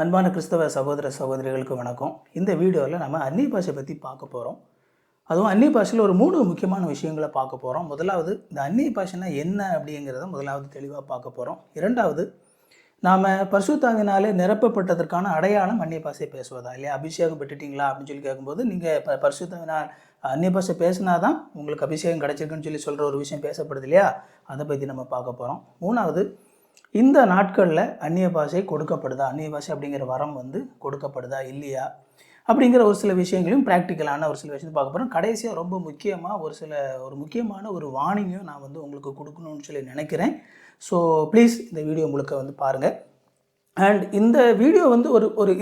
அன்பான கிறிஸ்தவ சகோதர சகோதரிகளுக்கு வணக்கம். இந்த வீடியோவில் நம்ம அந்நிய பாஷை பற்றி பார்க்க போகிறோம். அதுவும் அந்நிய பாஷையில் ஒரு 3 முக்கியமான விஷயங்களை பார்க்க போகிறோம். முதலாவது, இந்த அந்நிய பாஷைனா என்ன அப்படிங்கிறத முதலாவது தெளிவாக பார்க்க போகிறோம். இரண்டாவது, நாம் பரிசுத்தாவினாலே நிரப்பப்பட்டதற்கான அடையாளம் அந்நிய பாஷை பேசுவதா இல்லையா? அபிஷேகம் பெற்றுட்டிங்களா அப்படின்னு சொல்லி கேட்கும்போது, நீங்கள் பரிசுத்தாவினால் அந்நிய பாஷை பேசினா தான் உங்களுக்கு அபிஷேகம் கிடைச்சிருக்குன்னு சொல்லி சொல்கிற ஒரு விஷயம் பேசப்படுது இல்லையா? அதை பற்றி நம்ம பார்க்க போகிறோம். மூணாவது, இந்த நாட்களில் அந்நிய பாஷை கொடுக்கப்படுதா, அந்நிய பாஷை அப்படிங்கிற வரம் கொடுக்கப்படுதா இல்லையா அப்படிங்கிற ஒரு சில விஷயங்களையும் ப்ராக்டிக்கலான ஒரு சில விஷயத்தை பார்க்க போகிறோம். கடைசியாக ரொம்ப முக்கியமாக ஒரு முக்கியமான ஒரு வார்னிங்கையும் நான் உங்களுக்கு கொடுக்கணும்னு சொல்லி நினைக்கிறேன். ஸோ ப்ளீஸ் இந்த வீடியோ முழுக்க பாருங்கள். அண்ட் இந்த வீடியோ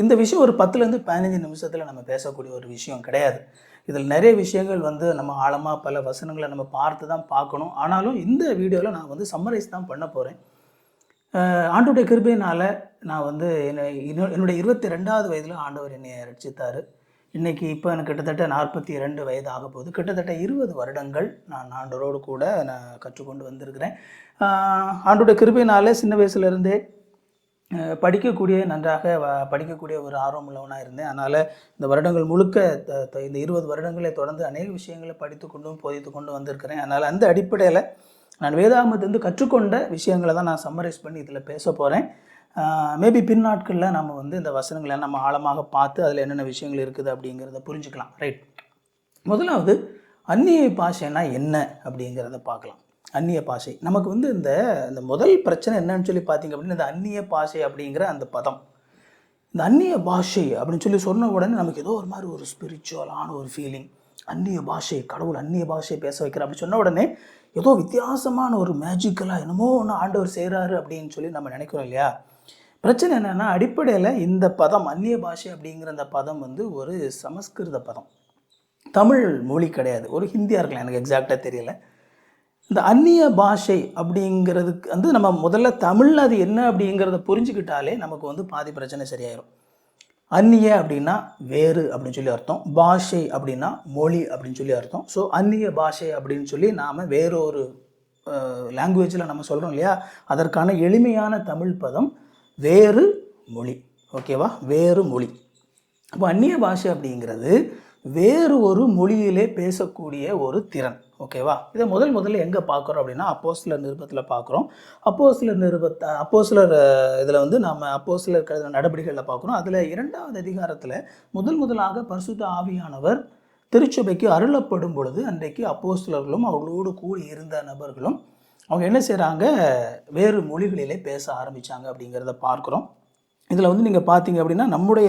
இந்த விஷயம் ஒரு 10லேருந்து 15 நிமிஷத்தில் நம்ம பேசக்கூடிய ஒரு விஷயம் கிடையாது. இதில் நிறைய விஷயங்கள் நம்ம ஆழமாக பல வசனங்களை நம்ம பார்த்து தான் பார்க்கணும். ஆனாலும் இந்த வீடியோவில் நான் சம்மரைஸ் தான் பண்ண போகிறேன். ஆண்டவருடைய கிருபையினால் நான் என்னுடைய 22வது வயதில் ஆண்டவர் என்னை ரட்சித்தார். இன்றைக்கி இப்போ எனக்கு கிட்டத்தட்ட 42 வயது ஆக போகுது. கிட்டத்தட்ட 20 வருடங்கள் நான் ஆண்டவரோடு கூட நான் கற்றுக்கொண்டு வந்திருக்கிறேன். ஆண்டவருடைய கிருபையினால் சின்ன வயசுலேருந்தே நன்றாக படிக்கக்கூடிய ஒரு ஆர்வம் உள்ளவனாக இருந்தேன். அதனால் இந்த வருடங்கள் முழுக்க இந்த 20 வருடங்களை தொடர்ந்து அநேக விஷயங்களை படித்து கொண்டும் போதித்து கொண்டு வந்திருக்கிறேன். அதனால் அந்த அடிப்படையில் நான் வேதாகமத்திலிருந்து கற்றுக்கொண்ட விஷயங்களை தான் நான் சம்மரைஸ் பண்ணி இதில் பேச போகிறேன். மேபி பின் நாட்களில் நம்ம இந்த வசனங்களை நம்ம ஆழமாக பார்த்து அதில் என்னென்ன விஷயங்கள் இருக்குது அப்படிங்கிறத புரிஞ்சுக்கலாம். ரைட், முதலாவது அந்நிய பாஷைனா என்ன அப்படிங்கிறத பார்க்கலாம். அந்நிய பாஷை நமக்கு இந்த முதல் பிரச்சனை என்னன்னு சொல்லி பார்த்தீங்க அப்படின்னா, இந்த அந்நிய பாஷை அப்படிங்கிற அந்த பதம், இந்த அந்நிய பாஷை அப்படின்னு சொல்லி சொன்ன உடனே நமக்கு ஏதோ ஒரு மாதிரி ஒரு ஸ்பிரிச்சுவலான ஒரு ஃபீலிங். அந்நிய பாஷை, கடவுள் அந்நிய பாஷையை பேச வைக்கிற அப்படி சொன்ன உடனே ஏதோ வித்தியாசமான ஒரு மேஜிக்கலாக என்னமோ ஒன்று ஆண்டவர் செய்கிறாரு அப்படின்னு சொல்லி நம்ம நினைக்கிறோம் இல்லையா? பிரச்சனை என்னென்னா, அடிப்படையில் இந்த பதம் அந்நிய பாஷை அப்படிங்கிற அந்த பதம் ஒரு சமஸ்கிருத பதம், தமிழ் மொழி கிடையாது. ஒரு ஹிந்தியாக இருக்கலாம், எனக்கு எக்ஸாக்டாக தெரியல. இந்த அந்நிய பாஷை அப்படிங்கிறதுக்கு நம்ம முதல்ல தமிழில் அது என்ன அப்படிங்கிறத புரிஞ்சுக்கிட்டாலே நமக்கு பாதி பிரச்சனை சரியாயிடும். அந்நிய அப்படின்னா வேறு அப்படின்னு சொல்லி அர்த்தம், பாஷை அப்படின்னா மொழி அப்படின்னு சொல்லி அர்த்தம். ஸோ அந்நிய பாஷை அப்படின்னு சொல்லி நாம் வேறொரு லாங்குவேஜில் நம்ம சொல்கிறோம் இல்லையா? அதற்கான எளிமையான தமிழ் பதம் வேறு மொழி. ஓகேவா? வேறு மொழி. அப்போ அந்நிய பாஷை அப்படிங்கிறது வேறு ஒரு மொழியிலே பேசக்கூடிய ஒரு திறன். ஓகேவா? இதை முதல்ல எங்கே பார்க்குறோம் அப்படின்னா, அப்போஸ்தலர் நிருபத்தில் பார்க்குறோம். அப்போஸ்தலர் இதில் நம்ம அப்போஸ்தலர் கழுதின நடவடிக்கைகளில் பார்க்குறோம். அதில் 2வது அதிகாரத்தில் முதலாக பரிசுத்த ஆவியானவர் திருச்சபைக்கு அருளப்படும் பொழுது, அன்றைக்கு அப்போஸ்தலர்களும் அவர்களோடு கூடி இருந்த நபர்களும் அவங்க என்ன செய்கிறாங்க, வேறு மொழிகளிலே பேச ஆரம்பித்தாங்க அப்படிங்கிறத பார்க்குறோம். இதில் நீங்கள் பார்த்தீங்க அப்படின்னா, நம்முடைய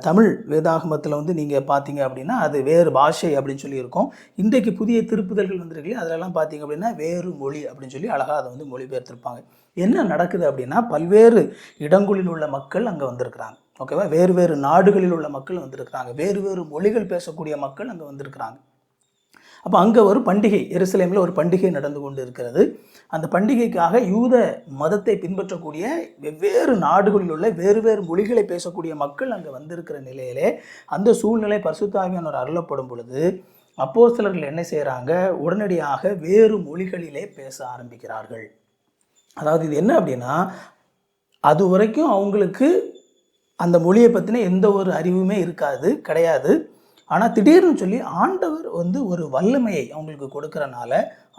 தமிழ் வேதாகமத்தில் நீங்கள் பார்த்தீங்க அப்படின்னா அது வேறு பாஷை அப்படின்னு சொல்லி இருக்கும். இன்றைக்கு புதிய திருப்புதல்கள் வந்திருக்கு, அதிலெல்லாம் பார்த்தீங்க அப்படின்னா வேறு மொழி அப்படின்னு சொல்லி அழகாக அதை மொழிபெயர்த்திருப்பாங்க. என்ன நடக்குது அப்படின்னா, பல்வேறு இடங்களில் உள்ள மக்கள் அங்கே வந்திருக்கிறாங்க. ஓகேவா? வேறு நாடுகளில் உள்ள மக்கள் வந்திருக்கிறாங்க, வேறு மொழிகள் பேசக்கூடிய மக்கள் அங்கே வந்திருக்கிறாங்க. அப்போ அங்கே ஒரு பண்டிகை, எருசலேமில் ஒரு பண்டிகை நடந்து கொண்டு இருக்கிறது. அந்த பண்டிகைக்காக யூத மதத்தை பின்பற்றக்கூடிய வெவ்வேறு நாடுகளில் உள்ள வேறு மொழிகளை பேசக்கூடிய மக்கள் அங்கே வந்திருக்கிற நிலையிலே, அந்த சூழ்நிலை பரிசுத்த ஆவியானவர் அருளப்படும் பொழுது அப்போஸ்தலர்கள் என்ன செய்கிறாங்க, உடனடியாக வேறு மொழிகளிலே பேச ஆரம்பிக்கிறார்கள். அதாவது இது என்ன அப்படின்னா, அது வரைக்கும் அவங்களுக்கு அந்த மொழியை பற்றின எந்த ஒரு அறிவுமே கிடையாது. ஆனால் திடீர்னு சொல்லி ஆண்டவர் ஒரு வல்லமையை அவங்களுக்கு கொடுக்கறனால,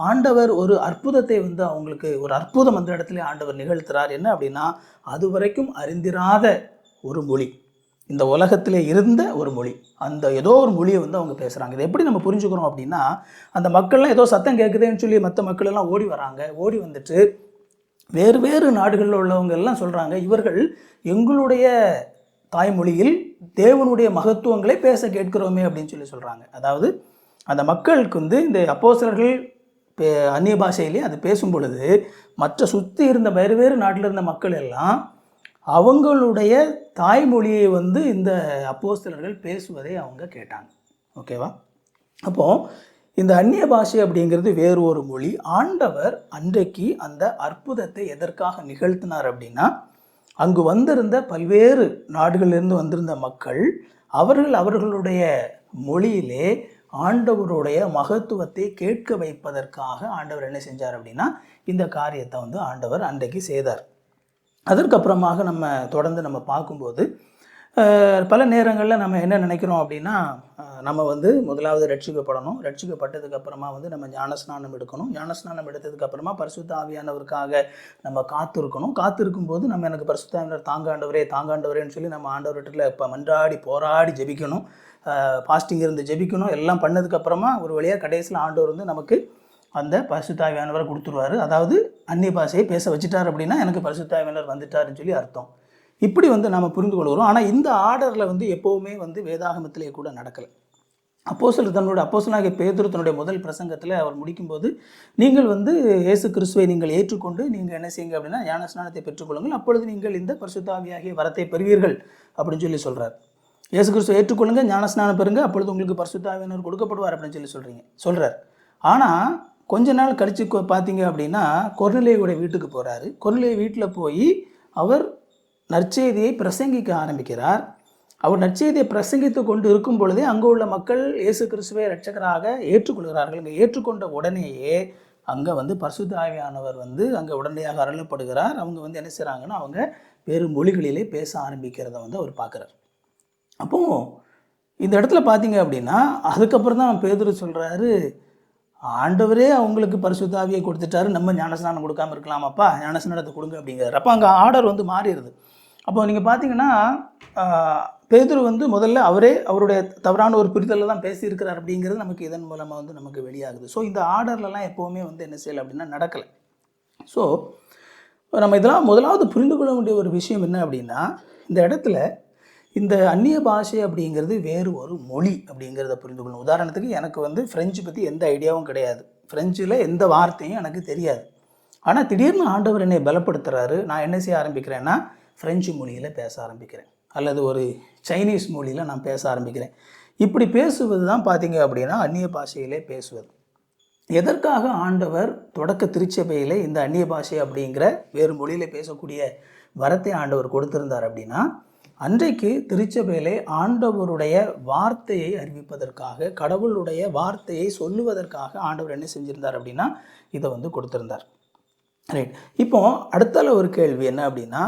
ஆண்டவர் ஒரு அற்புதத்தை அவங்களுக்கு ஒரு அற்புதம் அந்த இடத்துல ஆண்டவர் நிகழ்த்துறார். என்ன அப்படின்னா, அது வரைக்கும் அறிந்திராத ஒரு மொழி, இந்த உலகத்திலே இருந்த ஒரு மொழி, அந்த ஏதோ ஒரு மொழியை அவங்க பேசுகிறாங்க. இதை எப்படி நம்ம புரிஞ்சுக்கிறோம் அப்படின்னா, அந்த மக்கள்லாம் ஏதோ சத்தம் கேட்குதுன்னு சொல்லி மற்ற மக்கள் எல்லாம் ஓடி வராங்க. ஓடி வந்துட்டு வேறு நாடுகளில் உள்ளவங்க எல்லாம் சொல்கிறாங்க, இவர்கள் எங்களுடைய தாய்மொழியில் தேவனுடைய மகத்துவங்களை பேச கேட்கிறோமே அப்படின்னு சொல்லி சொல்கிறாங்க. அதாவது அந்த மக்களுக்கு இந்த அப்போஸ்தலர்கள் அந்நிய பாஷையிலே அது பேசும் பொழுது, மற்ற சுற்றி இருந்த வேறு நாட்டில் இருந்த மக்கள் எல்லாம் அவங்களுடைய தாய்மொழியை இந்த அப்போஸ்தலர்கள் பேசுவதை அவங்க கேட்டாங்க. ஓகேவா? அப்போது இந்த அந்நிய பாஷை அப்படிங்கிறது வேறு ஒரு மொழி. ஆண்டவர் அன்றைக்கு அந்த அற்புதத்தை எதற்காக நிகழ்த்தினார் அப்படின்னா, அங்கு வந்திருந்த பல்வேறு நாடுகளிலிருந்து வந்திருந்த மக்கள் அவர்களுடைய மொழியிலே ஆண்டவருடைய மகத்துவத்தை கேட்க வைப்பதற்காக ஆண்டவர் என்ன செஞ்சார் அப்படின்னா, இந்த காரியத்தை ஆண்டவர் அன்றைக்கு செய்தார். அதற்கப்புறமாக நம்ம தொடர்ந்து நம்ம பார்க்கும்போது பல நேரங்களில் நம்ம என்ன நினைக்கிறோம் அப்படின்னா, நம்ம வந்து முதலாவது ரட்சிக்கப்படணும். ரட்சிக்கப்பட்டதுக்கப்புறமா வந்து நம்ம ஞானஸ்நானம் எடுக்கணும். ஞானஸ்நானம் எடுத்ததுக்கப்புறமா பரிசுத்த ஆவியானவருக்காக நம்ம காத்திருக்கணும். காத்திருக்கும்போது நம்ம எனக்கு பரிசுத்த ஆவியானவர் தாங்காண்டவரே தாங்காண்டவரேன்னு சொல்லி நம்ம ஆண்டவர்கிட்ட இப்போ மன்றாடி போராடி ஜெபிக்கணும். ஃபாஸ்டிங் இருந்து ஜெபிக்கணும். எல்லாம் பண்ணதுக்கப்புறமா ஒரு வழியாக கடைசியில் ஆண்டவர் வந்து நமக்கு அந்த பரிசுத்த ஆவியானவரை கொடுத்துருவார். அதாவது அந்நிய பாஷையை பேச வச்சுட்டார் அப்படின்னா எனக்கு பரிசுத்த ஆவியானவர் வந்துட்டாருன்னு சொல்லி அர்த்தம். இப்படி வந்து நம்ம புரிந்து கொள்கிறோம். ஆனால் இந்த ஆர்டரில் வந்து எப்போவுமே வந்து வேதாகமத்திலே கூட நடக்கலை. அப்போஸ்தலனாகிய பேதுரு தன்னுடைய முதல் பிரசங்கத்தில் அவர் முடிக்கும்போது, நீங்கள் வந்து இயேசு கிறிஸ்துவை நீங்கள் ஏற்றுக்கொண்டு நீங்கள் என்ன செய்யுங்க அப்படின்னா ஞானஸ்நானத்தை பெற்றுக்கொள்ளுங்கள், அப்பொழுது நீங்கள் இந்த பரிசுத்த ஆவியாகிய வரத்தை பெறுவீர்கள் அப்படின்னு சொல்லி சொல்கிறார். இயேசு கிறிஸ்துவை ஏற்றுக்கொள்ளுங்க, ஞானஸ்நானம் பெறுங்க, அப்பொழுது உங்களுக்கு பரிசுத்த ஆவியானவர் கொடுக்கப்படுவார் அப்படின்னு சொல்லி சொல்கிறார். ஆனால் கொஞ்ச நாள் கழித்து பார்த்தீங்க அப்படின்னா கொர்நேலியுடைய வீட்டுக்கு போகிறாரு. கொர்நேலிய வீட்டில் போய் அவர் நற்செய்தியை பிரசங்கிக்க ஆரம்பிக்கிறார். அவர் நற்செய்தியை பிரசங்கித்து கொண்டு இருக்கும் பொழுதே அங்கே உள்ள மக்கள் இயேசு கிறிஸ்துவை இரட்சகராக ஏற்றுக்கொள்கிறார்கள். இங்கே ஏற்றுக்கொண்ட உடனேயே அங்கே வந்து பரிசுத்த ஆவியானவர் வந்து அங்கே உடனடியாக அருளப்படுகிறார். அவங்க வந்து என்ன செய்கிறாங்கன்னா அவங்க வேறு மொழிகளிலே பேச ஆரம்பிக்கிறத வந்து அவர் பார்க்குறார். அப்போது இந்த இடத்துல பார்த்தீங்க அப்படின்னா அதுக்கப்புறம் தான் பேதுரு சொல்கிறாரு, ஆண்டவரே அவங்களுக்கு பரிசுத்த ஆவியை கொடுத்துட்டாரு, நம்ம ஞானஸ்நானம் கொடுக்காமல் இருக்கலாமாப்பா, ஞானஸ்நானத்தை கொடுங்க அப்படிங்கிறார். அப்போ அங்கே ஆர்டர் வந்து மாறிடுது. அப்போ நீங்கள் பார்த்தீங்கன்னா பேதுரு வந்து முதல்ல அவருடைய தவறான ஒரு புரிதலில் தான் பேசியிருக்கிறார் அப்படிங்கிறது நமக்கு இதன் மூலமாக வந்து நமக்கு வெளியாகுது. ஸோ இந்த ஆர்டர்லலாம் எப்போவுமே வந்து என்ன செய்யலை அப்படின்னா நடக்கலை. ஸோ நம்ம இதெல்லாம் முதலாவது புரிந்து கொள்ள வேண்டிய ஒரு விஷயம் என்ன அப்படின்னா, இந்த இடத்துல இந்த அந்நிய பாஷை அப்படிங்கிறது வேறு ஒரு மொழி அப்படிங்கிறத புரிந்து கொள்ளணும். உதாரணத்துக்கு எனக்கு வந்து ஃப்ரெஞ்சு பற்றி எந்த ஐடியாவும் கிடையாது, ஃப்ரெஞ்சில் எந்த வார்த்தையும் எனக்கு தெரியாது. ஆனால் திடீர்னு ஆண்டவர் என்னை பலப்படுத்துகிறாரு. நான் என்ன செய்ய ஆரம்பிக்கிறேன்னா ஃப்ரெஞ்சு மொழியில் பேச ஆரம்பிக்கிறேன், அல்லது ஒரு சைனீஸ் மொழியில் நான் பேச ஆரம்பிக்கிறேன். இப்படி பேசுவது தான் பார்த்தீங்க அப்படின்னா அந்நிய பாஷையிலே பேசுவது. எதற்காக ஆண்டவர் தொடக்க திருச்சபையில் இந்த அந்நிய பாஷை அப்படிங்கிற வேறு மொழியில் பேசக்கூடிய வரத்தை ஆண்டவர் கொடுத்திருந்தார் அப்படின்னா, அன்றைக்கு திருச்சபையிலே ஆண்டவருடைய வார்த்தையை அறிவிப்பதற்காக, கடவுளுடைய வார்த்தையை சொல்லுவதற்காக ஆண்டவர் என்ன செஞ்சிருந்தார் அப்படின்னா இதை வந்து கொடுத்திருந்தார். ரைட். இப்போ அடுத்தால ஒரு கேள்வி என்ன அப்படின்னா,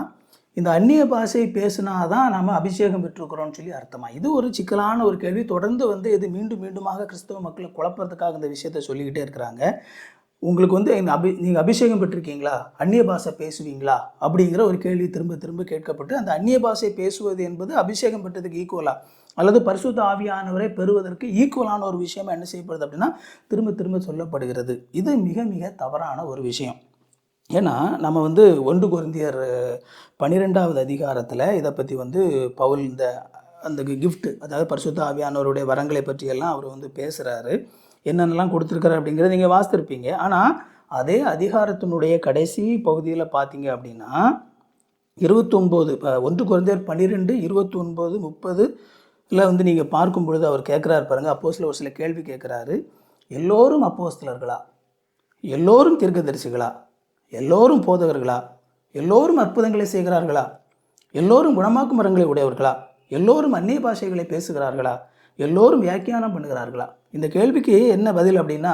இந்த அந்நிய பாஷை பேசினாதான் நம்ம அபிஷேகம் பெற்றுக்கிறோம்னு சொல்லி அர்த்தமா? இது ஒரு சிக்கலான ஒரு கேள்வி. தொடர்ந்து வந்து இது மீண்டும் மீண்டுமாக கிறிஸ்தவ மக்களை குழப்பறதுக்காக இந்த விஷயத்தை சொல்லிக்கிட்டே இருக்கிறாங்க. உங்களுக்கு வந்து நீங்கள் அபிஷேகம் பெற்றிருக்கீங்களா, அந்நிய பாஷை பேசுவீங்களா அப்படிங்கிற ஒரு கேள்வி திரும்ப திரும்ப கேட்கப்பட்டு, அந்த அந்நிய பாஷை பேசுவது என்பது அபிஷேகம் பெற்றதுக்கு ஈக்குவலா அல்லது பரிசுத்த ஆவியானவரை பெறுவதற்கு ஈக்குவலான ஒரு விஷயமா என்ன செய்யப்படுது அப்படின்னா திரும்ப திரும்ப சொல்லப்படுகிறது. இது மிக மிக தவறான ஒரு விஷயம். ஏன்னா நம்ம வந்து 1 கொரிந்தியர் 12வது அதிகாரத்தில் இதை பற்றி வந்து பவுல் அந்த கிஃப்ட், அதாவது பரிசுத்த ஆவியானவருடைய வரங்களை பற்றியெல்லாம் அவர் வந்து பேசுகிறாரு. என்னென்னலாம் கொடுத்துருக்காரு அப்படிங்கிறத நீங்கள் வாசித்திருப்பீங்க. ஆனால் அதே அதிகாரத்தினுடைய கடைசி பகுதியில் பார்த்தீங்க அப்படின்னா 29 1 கொரிந்தியர் 12 29 30 வந்து நீங்கள் பார்க்கும் பொழுது அவர் கேட்குறாரு பாருங்கள். அப்போஸ்தலர் ஒரு சில கேள்வி கேட்குறாரு. எல்லோரும் அப்போஸ்தலர்களா, எல்லோரும் தீர்க்கதரிசிகளா, எல்லோரும் போதகர்களா, எல்லோரும் அற்புதங்களை செய்கிறார்களா, எல்லோரும் குணமாக்கும் மரங்களை உடையவர்களா, எல்லோரும் அந்நிய பாஷைகளை பேசுகிறார்களா, எல்லோரும் வியாக்கியானம் பண்ணுகிறார்களா? இந்த கேள்விக்கு என்ன பதில் அப்படின்னா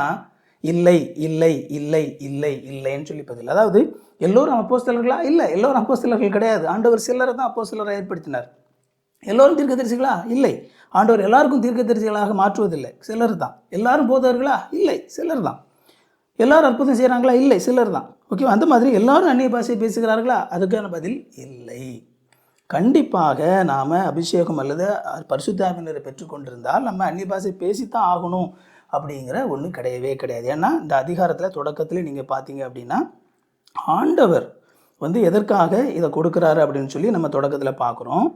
இல்லை இல்லை இல்லை இல்லை இல்லைன்னு சொல்லி பதில். அதாவது எல்லோரும் அப்போஸ்தலர்களா? இல்லை, எல்லோரும் அப்போஸ்தலர்கள் கிடையாது. ஆண்டவர் சிலரை தான் அப்போஸ்தலரை ஏற்படுத்தினார். எல்லோரும் தீர்க்கதரிசிகளா? இல்லை, ஆண்டவர் எல்லாருக்கும் தீர்க்கதரிசிகளாக மாற்றுவதில்லை, சிலர் தான். எல்லாரும் போதகர்களா? இல்லை, சிலர் தான். எல்லாரும் அற்புதம் செய்கிறாங்களா? இல்லை, சிலர் தான். ஓகேவா? அந்த மாதிரி எல்லாரும் அந்நிய பாஷை பேசுகிறார்களா? அதுக்கான பதில் இல்லை. கண்டிப்பாக நாம் அபிஷேகம் அல்லது பரிசுத்த ஆவியானவரை பெற்றுக்கொண்டிருந்தால் நம்ம அந்நிய பாஷை பேசித்தான் ஆகணும் அப்படிங்கிற ஒன்று கிடையவே கிடையாது. ஏன்னா இந்த அதிகாரத்தில் தொடக்கத்தில் நீங்கள் பார்த்தீங்க அப்படின்னா ஆண்டவர் வந்து எதற்காக இதை கொடுக்குறாரு அப்படின்னு சொல்லி நம்ம தொடக்கத்தில் பார்க்குறோம்.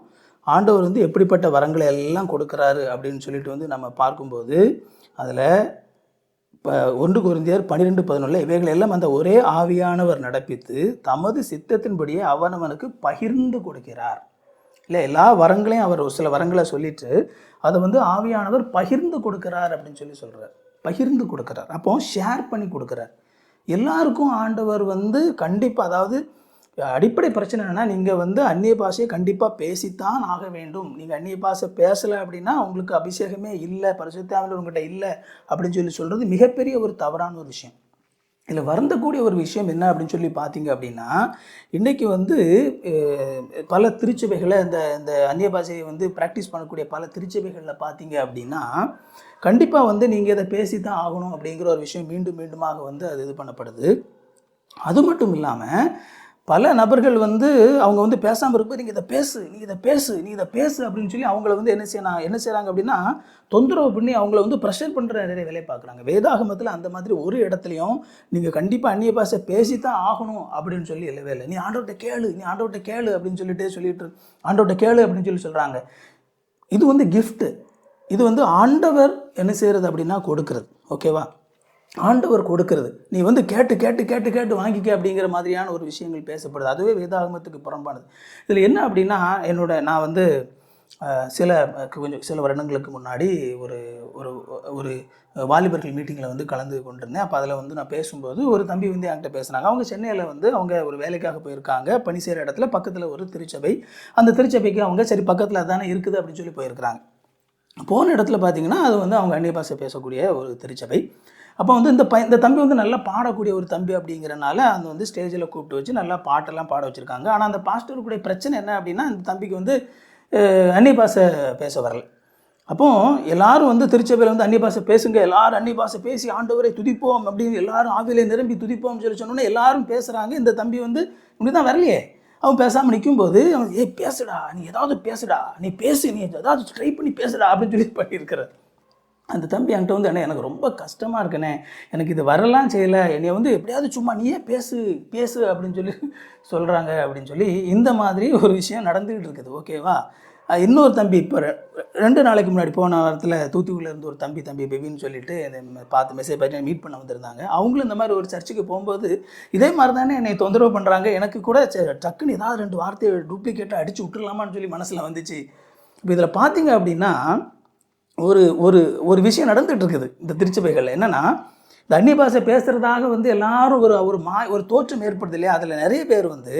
ஆண்டவர் வந்து எப்படிப்பட்ட வரங்களை எல்லாம் கொடுக்குறாரு அப்படின்னு சொல்லிட்டு வந்து நம்ம பார்க்கும்போது அதில் இப்போ 1 கொரிந்தியர் 12:11 இவைகள் எல்லாம் அந்த ஒரே ஆவியானவர் நடப்பித்து தமது சித்தத்தின்படியே அவனவனுக்கு பகிர்ந்து கொடுக்கிறார். இல்லை, எல்லா வரங்களையும் அவர் ஒரு சில வரங்களை சொல்லிட்டு அதை வந்து ஆவியானவர் பகிர்ந்து கொடுக்கிறார் அப்படின்னு சொல்லி சொல்கிறார். பகிர்ந்து கொடுக்குறார், அப்போ ஷேர் பண்ணி கொடுக்குறார். எல்லாருக்கும் ஆண்டவர் வந்து கண்டிப்பாக, அதாவது அடிப்படை பிரச்சனை என்னென்னா நீங்கள் வந்து அந்நிய பாஷையை கண்டிப்பாக பேசித்தான் ஆக வேண்டும். நீங்கள் அந்நிய பாஷை பேசலை அப்படின்னா உங்களுக்கு அபிஷேகமே இல்லை, பரிசுத்த ஆவியானவர் உங்கள்கிட்ட இல்லை அப்படின்னு சொல்லி சொல்கிறது மிகப்பெரிய ஒரு தவறான ஒரு விஷயம். இதில் வருந்தக்கூடிய ஒரு விஷயம் என்ன அப்படின்னு சொல்லி பார்த்தீங்க அப்படின்னா, இன்றைக்கி வந்து பல திருச்சபைகளை இந்த இந்த அந்நிய பாஷையை வந்து ப்ராக்டிஸ் பண்ணக்கூடிய பல திருச்சபைகளில் பார்த்தீங்க அப்படின்னா, கண்டிப்பாக வந்து நீங்கள் இதை பேசி தான் ஆகணும் அப்படிங்கிற ஒரு விஷயம் மீண்டும் மீண்டுமாக வந்து அது இது பண்ணப்படுது. அது மட்டும் இல்லாமல் பல நபர்கள் வந்து அவங்க வந்து பேசாமல் இருக்கும்போது நீங்கள் இதை பேசு, நீ இதை பேசு, நீ இதை பேசு அப்படின்னு சொல்லி அவங்கள வந்து என்ன செய்கிறாங்க அப்படின்னா, தொந்தரவு பண்ணி அவங்கள வந்து ப்ரெஷர் பண்ணுற நிறைய வேலையை பார்க்குறாங்க. வேதாகமத்தில் அந்த மாதிரி ஒரு இடத்துலையும் நீங்கள் கண்டிப்பாக அந்நிய பாஷை பேசித்தான் ஆகணும் அப்படின்னு சொல்லி இல்லவே இல்லை. நீ ஆண்டவர்கிட்ட கேளு, நீ ஆண்டவர்கிட்ட கேளு அப்படின்னு சொல்லிட்டு ஆண்டவர்கிட்ட கேளு அப்படின்னு சொல்லி சொல்கிறாங்க. இது வந்து கிஃப்ட்டு. இது வந்து ஆண்டவர் என்ன செய்கிறது அப்படின்னா கொடுக்கறது. ஓகேவா? ஆண்டவர் கொடுக்கறது. நீ வந்து கேட்டு கேட்டு கேட்டு கேட்டு வாங்கிக்க அப்படிங்கிற மாதிரியான ஒரு விஷயங்கள் பேசப்படுது. அதுவே வேதாகமத்துக்கு புறம்பானது. இதில் என்ன அப்படின்னா, நான் வந்து சில வருடங்களுக்கு முன்னாடி ஒரு ஒரு ஒரு வாலிபர்கள் மீட்டிங்கில் வந்து கலந்து கொண்டிருந்தேன். அப்போ அதில் வந்து நான் பேசும்போது ஒரு தம்பி வந்து என்கிட்ட பேசுனாங்க. அவங்க சென்னையில் வந்து அவங்க ஒரு வேலைக்காக போயிருக்காங்க. பணி செய்கிற இடத்துல பக்கத்தில் ஒரு திருச்சபை. அந்த திருச்சபைக்கு அவங்க சரி பக்கத்தில் தானே இருக்குது அப்படின்னு சொல்லி போயிருக்கிறாங்க. போன இடத்துல பார்த்தீங்கன்னா அது வந்து அவங்க அந்நிய பாஷை பேசக்கூடிய ஒரு திருச்சபை. அப்போ வந்து இந்த தம்பி வந்து நல்லா பாடக்கூடிய ஒரு தம்பி அப்படிங்கிறனால அந்த வந்து ஸ்டேஜில் கூப்பிட்டு வச்சு நல்லா பாட்டெல்லாம் பாட வச்சுருக்காங்க. ஆனால் அந்த பாஸ்டருக்குடைய பிரச்சனை என்ன அப்படின்னா, இந்த தம்பிக்கு வந்து அந்நிய பாஷை பேச வரல. அப்போது எல்லாரும் வந்து திருச்சபையில் வந்து அந்நிய பாஷை பேசுங்க, எல்லாரும் அந்நிய பாஷை பேசி ஆண்டவரை துதிப்போம் அப்படின்னு எல்லாரும் ஆவிலே நிரம்பி துதிப்போம்னு சொல்லி சொன்னோன்னே எல்லாரும் பேசுகிறாங்க. இந்த தம்பி வந்து இப்படி தான் வரலையே. அவன் பேசாமல் நிற்கும்போது அவன் பேசுடா, நீ ஏதாவது பேசுடா, நீ பேசு, நீ ஏதாவது ட்ரை பண்ணி பேசுடா அப்படின்னு சொல்லி பண்ணியிருக்கிறார். அந்த தம்பி என்கிட்ட வந்து அண்ணே எனக்கு ரொம்ப கஷ்டமாக இருக்குண்ணே, எனக்கு இது வரலாம் செய்யலை, என்னை வந்து எப்படியாவது சும்மா நீயே பேசு பேசு அப்படின்னு சொல்லி சொல்கிறாங்க அப்படின்னு சொல்லி இந்த மாதிரி ஒரு விஷயம் நடந்துக்கிட்டு இருக்குது. ஓகேவா? இன்னொரு தம்பி இப்போ 2 நாளைக்கு முன்னாடி போன வாரத்தில் தூத்துக்குடியிலேருந்து ஒரு தம்பி பெபின்னு சொல்லிட்டு பார்த்து மெசேஜ் பார்த்து மீட் பண்ண வந்திருந்தாங்க. அவங்களும் இந்த மாதிரி ஒரு சர்ச்சுக்கு போகும்போது இதே மாதிரி தானே என்னை தொந்தரவு பண்ணுறாங்க. எனக்கு கூட டக்குன்னு ஏதாவது 2 வார்த்தையை டூப்ளிகேட்டாக அடித்து விட்டுடலாமான்னு சொல்லி மனசில் வந்துச்சு. இப்போ இதில் பார்த்தீங்க அப்படின்னா ஒரு ஒரு ஒரு விஷயம் நடந்துகிட்டு இருக்குது இந்த திருச்சபைகளில். என்னென்னா, இந்த அந்நிய பாஷை பேசுகிறதாக வந்து எல்லாரும் ஒரு தோற்றம் ஏற்படுது இல்லையா? அதில் நிறைய பேர் வந்து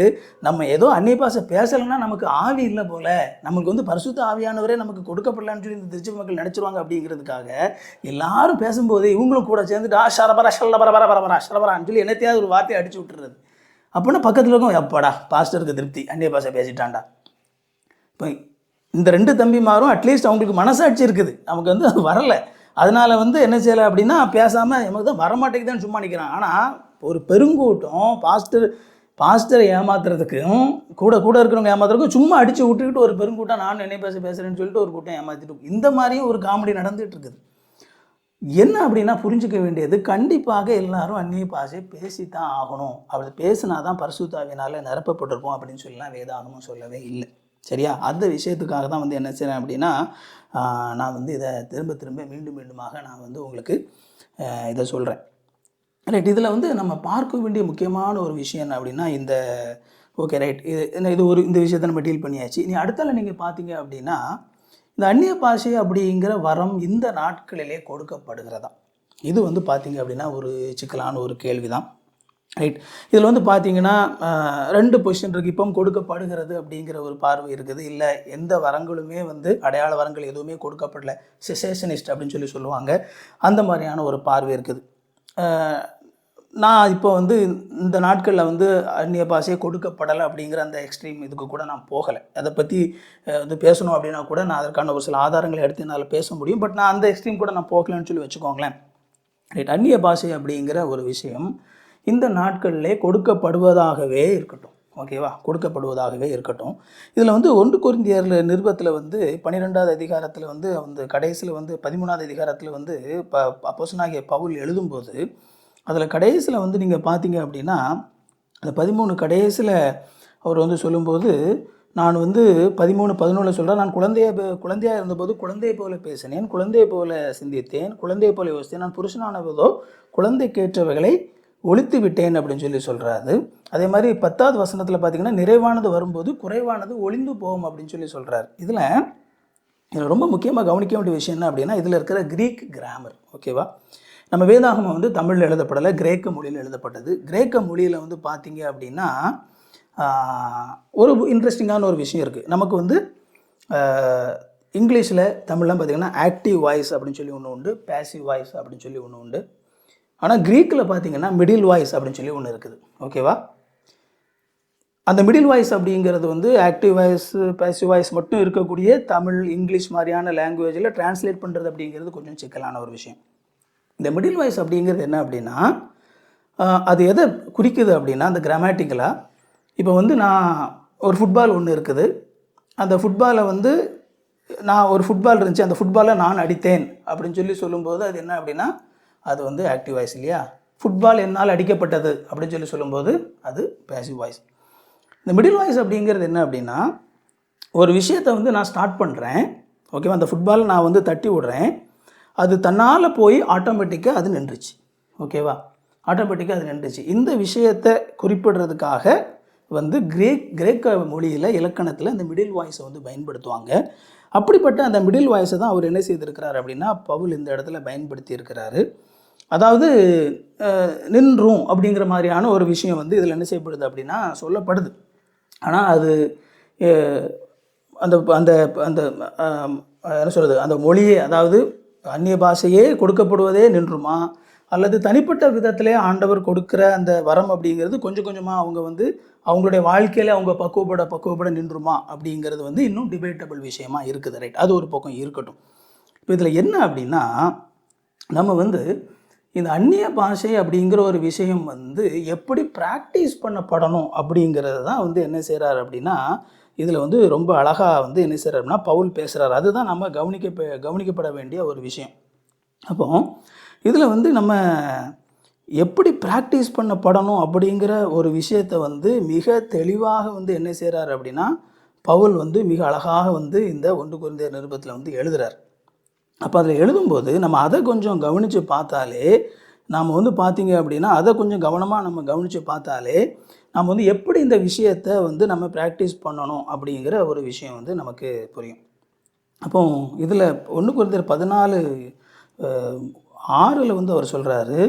நம்ம ஏதோ அந்நிய பாஷை பேசலைன்னா நமக்கு ஆவி இல்லை போல், நமக்கு வந்து பரிசுத்த ஆவியானவரே நமக்கு கொடுக்கப்படலான்னு சொல்லி இந்த திருச்சபை மக்கள் நினச்சிருவாங்க அப்படிங்கிறதுக்காக எல்லாரும் பேசும்போது இவங்களும் கூட சேர்ந்துட்டு ஷரபரா ஷல்லபரபரபரபரா ஷரபரான்னு சொல்லி என்னத்தையாவது ஒரு வார்த்தையை அடிச்சு விட்டுறது. அப்படின்னா பக்கத்தில் இருக்கும், எப்பாடா பாஸ்டருக்கு திருப்தி, அந்நிய பாஷை பேசிட்டான்டா. இப்போ இந்த 2 தம்பிமாரும் அட்லீஸ்ட் அவங்களுக்கு மனசாட்சி இருக்குது, நமக்கு வந்து அது வரலை, அதனால் வந்து என்ன செய்யலை அப்படின்னா பேசாமல் நமக்கு தான் வரமாட்டேங்குதுன்னு சும்மா நிற்கிறான். ஆனால் ஒரு பெருங்கூட்டம் பாஸ்டரை ஏமாத்துறதுக்கும் கூட இருக்கிறவங்க ஏமாத்துறதுக்கும் சும்மா அடித்து விட்டுக்கிட்டு ஒரு பெருங்கூட்டம் நான் என்னை பேசுகிறேன்னு சொல்லிட்டு ஒரு கூட்டம் ஏமாற்றிட்டு இந்த மாதிரியும் ஒரு காமெடி நடந்துகிட்டு இருக்குது. என்ன அப்படின்னா புரிஞ்சிக்க வேண்டியது, கண்டிப்பாக எல்லாரும் அந்நிய பாஷை பேசித்தான் ஆகணும், அப்படி பேசினா தான் பரிசுத்த ஆவியினால் நிரப்பப்பட்டிருப்போம் அப்படின்னு சொல்லலாம் வேதாகமும் சொல்லவே இல்லை. சரியா? அந்த விஷயத்துக்காக தான் வந்து என்ன செய்கிறேன் அப்படின்னா, நான் வந்து இதை திரும்ப மீண்டுமாக நான் வந்து உங்களுக்கு இதை சொல்கிறேன். ரைட். இதில் வந்து நம்ம பார்க்க வேண்டிய முக்கியமான ஒரு விஷயம் என்ன அப்படின்னா, ஓகே ரைட், இந்த விஷயத்தை நம்ம டீல் பண்ணியாச்சு. நீ அடுத்தால நீங்கள் பார்த்தீங்க அப்படின்னா, இந்த அந்நிய பாஷை அப்படிங்கிற வரம் இந்த நாட்களிலே கொடுக்கப்படுகிறதா? இது வந்து பார்த்தீங்க அப்படின்னா ஒரு சிக்கலான ஒரு கேள்வி தான். ரைட். இதில் வந்து பார்த்தீங்கன்னா 2 பொசிஷன் இருக்குது. இப்போ கொடுக்கப்படுகிறது அப்படிங்கிற ஒரு பார்வை இருக்குது. இல்லை எந்த வரங்களுமே வந்து அடையாள வரங்கள் எதுவுமே கொடுக்கப்படல, செசேஷனிஸ்ட் அப்படின்னு சொல்லுவாங்க, அந்த மாதிரியான ஒரு பார்வை இருக்குது. நான் இப்போ வந்து இந்த நாட்களில் வந்து அந்நிய பாஷையை கொடுக்கப்படலை அப்படிங்கிற அந்த எக்ஸ்ட்ரீம் இதுக்கு கூட நான் போகலை. அதை பற்றி வந்து பேசணும் அப்படின்னா கூட நான் அதற்கான ஒரு சில ஆதாரங்களை எடுத்து என்னால் பேச முடியும். பட் நான் அந்த எக்ஸ்ட்ரீம் கூட நான் போகலன்னு சொல்லி வச்சுக்கோங்களேன். ரைட். அந்நிய பாஷை அப்படிங்கிற ஒரு விஷயம் இந்த நாட்களிலே கொடுக்கப்படுவதாகவே இருக்கட்டும். ஓகேவா? கொடுக்கப்படுவதாகவே இருக்கட்டும். இதில் வந்து 1 கொரிந்தியர் நிருபத்தில் வந்து 12வது அதிகாரத்தில் வந்து அந்த கடைசியில் வந்து 13வது அதிகாரத்தில் வந்து அப்போஸ்தலனாகிய பவுல் எழுதும்போது அதில் கடைசியில் வந்து நீங்கள் பார்த்தீங்க அப்படின்னா அந்த 13 கடைசியில் அவர் வந்து சொல்லும்போது, நான் வந்து 13:11 சொல்கிறேன், நான் குழந்தையாக இருந்தபோது குழந்தையை போல பேசினேன், குழந்தையை போல சிந்தித்தேன், குழந்தையை போல யோசித்தேன், நான் புருஷனான போதோ குழந்தைக்கேற்றவைகளை ஒழித்து விட்டேன் அப்படின்னு சொல்லி சொல்கிறாரு. அதே மாதிரி 10வது வசனத்தில் பார்த்தீங்கன்னா, நிறைவானது வரும்போது குறைவானது ஒளிந்து போகும் அப்படின்னு சொல்லி சொல்கிறார். இதில் ரொம்ப முக்கியமாக கவனிக்க வேண்டிய விஷயம் என்ன அப்படின்னா, இதில் இருக்கிற கிரீக் கிராமர். ஓகேவா? நம்ம வேதாகமம் வந்து தமிழில் எழுதப்படலை, கிரேக்க மொழியில் எழுதப்பட்டது. கிரேக்க மொழியில் வந்து பார்த்தீங்க அப்படின்னா ஒரு இன்ட்ரெஸ்டிங்கான ஒரு விஷயம் இருக்குது. நமக்கு வந்து இங்கிலீஷில் தமிழ்லாம் பார்த்திங்கன்னா ஆக்டிவ் வாய்ஸ் அப்படின்னு சொல்லி ஒன்று உண்டு, பேசிவ் வாய்ஸ் அப்படின்னு சொல்லி ஒன்று உண்டு. ஆனால் க்ரீக்கில் பார்த்தீங்கன்னா மிடில் வாய்ஸ் அப்படின்னு சொல்லி ஒன்று இருக்குது. ஓகேவா? அந்த மிடில் வாய்ஸ் அப்படிங்கிறது வந்து ஆக்டிவ் வாய்ஸ் பேசிவ் வாய்ஸ் மட்டும் இருக்கக்கூடிய தமிழ் இங்கிலீஷ் மாதிரியான லாங்குவேஜில் டிரான்ஸ்லேட் பண்ணுறது அப்படிங்கிறது கொஞ்சம் சிக்கலான ஒரு விஷயம். இந்த மிடில் வாய்ஸ் அப்படிங்கிறது என்ன அப்படின்னா, அது எதை குறிக்குது அப்படின்னா, அந்த கிராமட்டிக்கலாக இப்போ வந்து நான் ஒரு ஃபுட்பால் ஒன்று இருக்குது, அந்த ஃபுட்பாலை வந்து நான் ஒரு ஃபுட்பால் இருந்துச்சு, அந்த ஃபுட்பாலை நான் அடித்தேன் அப்படின்னு சொல்லி சொல்லும்போது அது என்ன அப்படின்னா, அது வந்து ஆக்டிவ் வாய்ஸ் இல்லையா? ஃபுட்பால் என்னால் அடிக்கப்பட்டது அப்படின்னு சொல்லி சொல்லும்போது அது பேசிவ் வாய்ஸ். இந்த மிடில் வாய்ஸ் அப்படிங்கிறது என்ன அப்படின்னா, ஒரு விஷயத்தை வந்து நான் ஸ்டார்ட் பண்ணுறேன், ஓகேவா? அந்த ஃபுட்பாலை நான் வந்து தட்டி விடுறேன், அது தன்னால் போய் ஆட்டோமேட்டிக்காக அது நின்றுச்சு. ஓகேவா? ஆட்டோமேட்டிக்காக அது நின்றுச்சு. இந்த விஷயத்தை குறிப்பிடுறதுக்காக வந்து கிரேக்க மொழியில் இலக்கணத்தில் இந்த மிடில் வாய்ஸை வந்து பயன்படுத்துவாங்க. அப்படிப்பட்ட அந்த மிடில் வாய்ஸை தான் அவர் என்ன செய்திருக்கிறார் அப்படின்னா, பவுல் இந்த இடத்துல பயன்படுத்தி இருக்கிறாரு. அதாவது நின்றும் அப்படிங்கிற மாதிரியான ஒரு விஷயம் வந்து இதில் என்ன செய்யப்படுது அப்படின்னா சொல்லப்படுது. ஆனால் அது அந்த அந்த அந்த என்ன சொல்கிறது, அந்த மொழியே, அதாவது அந்நிய பாஷையே கொடுக்கப்படுவதே நின்றுமா, அல்லது தனிப்பட்ட விதத்திலே ஆண்டவர் கொடுக்குற அந்த வரம் அப்படிங்கிறது கொஞ்சம் கொஞ்சமாக அவங்க வந்து அவங்களுடைய வாழ்க்கையில் அவங்க பக்குவப்பட நின்றுமா அப்படிங்கிறது வந்து இன்னும் டிபேட்டபிள் விஷயமா இருக்குது. ரைட், அது ஒரு பக்கம் இருக்கட்டும். இப்போ இதில் என்ன அப்படின்னா, நம்ம வந்து இந்த அந்நிய பாஷை அப்படிங்கிற ஒரு விஷயம் வந்து எப்படி ப்ராக்டிஸ் பண்ணப்படணும் அப்படிங்கிறது தான் வந்து என்ன செய்கிறார் அப்படின்னா, இதில் வந்து ரொம்ப அழகாக வந்து என்ன செய்கிறார் அப்படின்னா பவுல் பேசுகிறார். அதுதான் நம்ம கவனிக்கப்பட வேண்டிய ஒரு விஷயம். அப்போ இதில் வந்து நம்ம எப்படி ப்ராக்டிஸ் பண்ணப்படணும் அப்படிங்கிற ஒரு விஷயத்தை வந்து மிக தெளிவாக வந்து என்ன செய்கிறார் அப்படின்னா, பவுல் வந்து மிக அழகாக வந்து இந்த 1 கொரிந்தியர் நிருபத்தில் வந்து எழுதுகிறார். அப்போ அதில் எழுதும்போது நம்ம அதை கொஞ்சம் கவனித்து பார்த்தாலே, நாம் வந்து பார்த்திங்க அப்படின்னா அதை கொஞ்சம் கவனமாக நம்ம கவனித்து பார்த்தாலே நம்ம வந்து எப்படி இந்த விஷயத்தை வந்து நம்ம ப்ராக்டிஸ் பண்ணணும் அப்படிங்கிற ஒரு விஷயம் வந்து நமக்கு புரியும். அப்போ இதில் 1 கொரிந்தியர் 14:6 வந்து அவர் சொல்கிறாரு,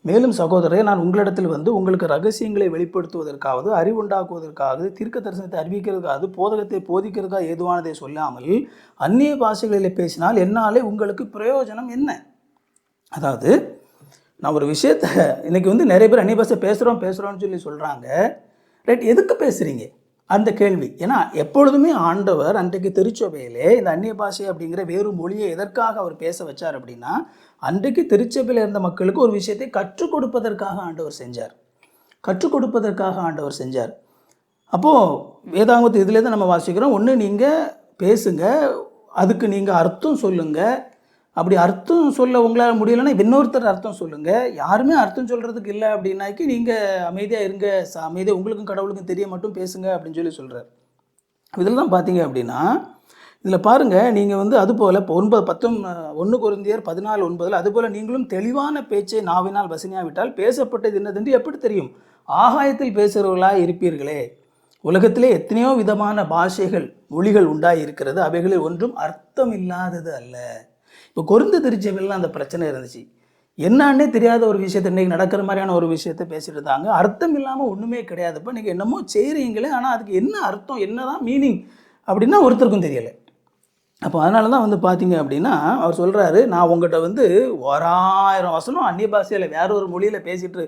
மேலும் சகோதரரே, நான் உங்களிடத்தில் வந்து உங்களுக்கு ரகசியங்களை வெளிப்படுத்துவதற்காவது, அறிவுண்டாக்குவதற்காவது, தீர்க்க தரிசனத்தை அறிவிக்கிறதுக்காவது, போதகத்தை போதிக்கிறதுக்காக ஏதுவானதை சொல்லாமல் அந்நிய பாஷைகளில் பேசினால் என்னாலே உங்களுக்கு பிரயோஜனம் என்ன? அதாவது நான் ஒரு விஷயத்தை இன்றைக்கி வந்து நிறைய பேர் அந்நிய பாஷை பேசுகிறோன்னு சொல்லி சொல்கிறாங்க. ரைட், எதுக்கு பேசுகிறீங்க அந்த கேள்வி. ஏன்னா எப்பொழுதுமே ஆண்டவர் அன்றைக்கு திருச்சபையிலே இந்த அந்நிய பாஷை அப்படிங்கிற வேறு மொழியை எதற்காக அவர் பேச வச்சார் அப்படின்னா, அன்றைக்கு திருச்சபையில் இருந்த மக்களுக்கு ஒரு விஷயத்தை கற்றுக் கொடுப்பதற்காக ஆண்டவர் செஞ்சார். அப்போது வேதாகமத்து இதிலே தான் நம்ம வாசிக்கிறோம், ஒன்று நீங்கள் பேசுங்க, அதுக்கு நீங்கள் அர்த்தம் சொல்லுங்கள், அப்படி அர்த்தம் சொல்ல உங்களால் முடியலைன்னா இன்னொருத்தர் அர்த்தம் சொல்லுங்கள், யாருமே அர்த்தம் சொல்கிறதுக்கு இல்லை அப்படின்னாக்கி நீங்கள் அமைதியாக இருங்க, அமைதியாக உங்களுக்கும் கடவுளுக்கும் தெரிய மட்டும் பேசுங்க அப்படின்னு சொல்லி சொல்கிறார். இதில் தான் பார்த்தீங்க அப்படின்னா, இதில் பாருங்கள், நீங்கள் வந்து அதுபோல் இப்போ 1 கொரிந்தியர் 14:9 அதுபோல் நீங்களும் தெளிவான பேச்சை நாவினால் வசனியாவிட்டால் பேசப்பட்டது என்னதென்று எப்படி தெரியும்? ஆகாயத்தில் பேசுகிறவர்களாக இருப்பீர்களே. உலகத்திலே எத்தனையோ விதமான பாஷைகள் மொழிகள் உண்டாயிருக்கிறது, அவைகளில் ஒன்றும் அர்த்தம் இல்லாதது அல்ல. இப்போ கொரிந்து திருச்சபையில் அந்த பிரச்சனை இருந்துச்சு. என்னான்னே தெரியாத ஒரு விஷயத்தை இன்றைக்கி நடக்கிற மாதிரியான ஒரு விஷயத்தை பேசிட்டு இருந்தாங்க. அர்த்தம் இல்லாமல் ஒன்றுமே கிடையாதுப்பா, நீங்கள் என்னமோ செய்கிறீங்களே, ஆனால் அதுக்கு என்ன அர்த்தம், என்ன தான் மீனிங் அப்படின்னா ஒருத்தருக்கும் தெரியலை. அப்போ அதனால தான் வந்து பார்த்தீங்க அப்படின்னா அவர் சொல்கிறாரு, நான் உங்கள்கிட்ட வந்து 1000 வசனம் அந்நிய பாஷையில் வேற ஒரு மொழியில் பேசிகிட்டு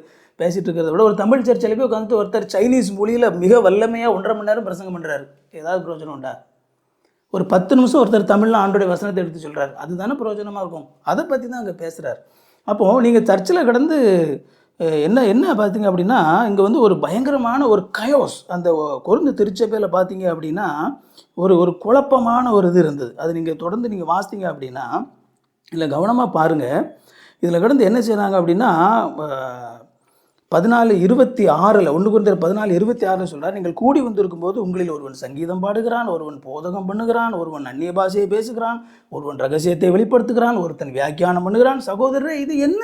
இருக்கிறத விட ஒரு தமிழ் சர்ச்சையில் போய் உட்காந்துட்டு ஒருத்தர் சைனீஸ் மொழியில் மிக வல்லமையாக 1.5 மணி நேரம் பிரசங்கம் பண்ணுறாரு. ஏதாவது பிரயோஜனம் உண்டா? ஒரு 10 நிமிஷம் ஒருத்தர் தமிழில் ஆண்டோடைய வசனத்தை எடுத்து சொல்கிறார், அதுதானே பிரயோஜனமாக இருக்கும். அதை பற்றி தான் அங்கே பேசுகிறார். அப்போது நீங்கள் சர்ச்சில் கடந்து என்ன பார்த்தீங்க அப்படின்னா, இங்கே வந்து ஒரு பயங்கரமான ஒரு கயோஸ் அந்த கொரிந்து திருச்சபையில் பார்த்தீங்க அப்படின்னா ஒரு குழப்பமான ஒரு இது இருந்தது. அது நீங்கள் தொடர்ந்து நீங்கள் வாசித்தீங்க அப்படின்னா இல்லை கவனமாக பாருங்கள். இதில் கடந்து என்ன செய்கிறாங்க அப்படின்னா 14:26 1 கொரிந்தியர் 14:26 சொல்கிறார், நீங்கள் கூடி வந்திருக்கும் போது உங்களில் ஒருவன் சங்கீதம் பாடுகிறான், ஒருவன் போதகம் பண்ணுகிறான், ஒருவன் அந்நிய பாஷையை பேசுகிறான், ஒருவன் ரகசியத்தை வெளிப்படுத்துகிறான், ஒருத்தன் வியாக்கியானம் பண்ணுகிறான். சகோதரரே, இது என்ன?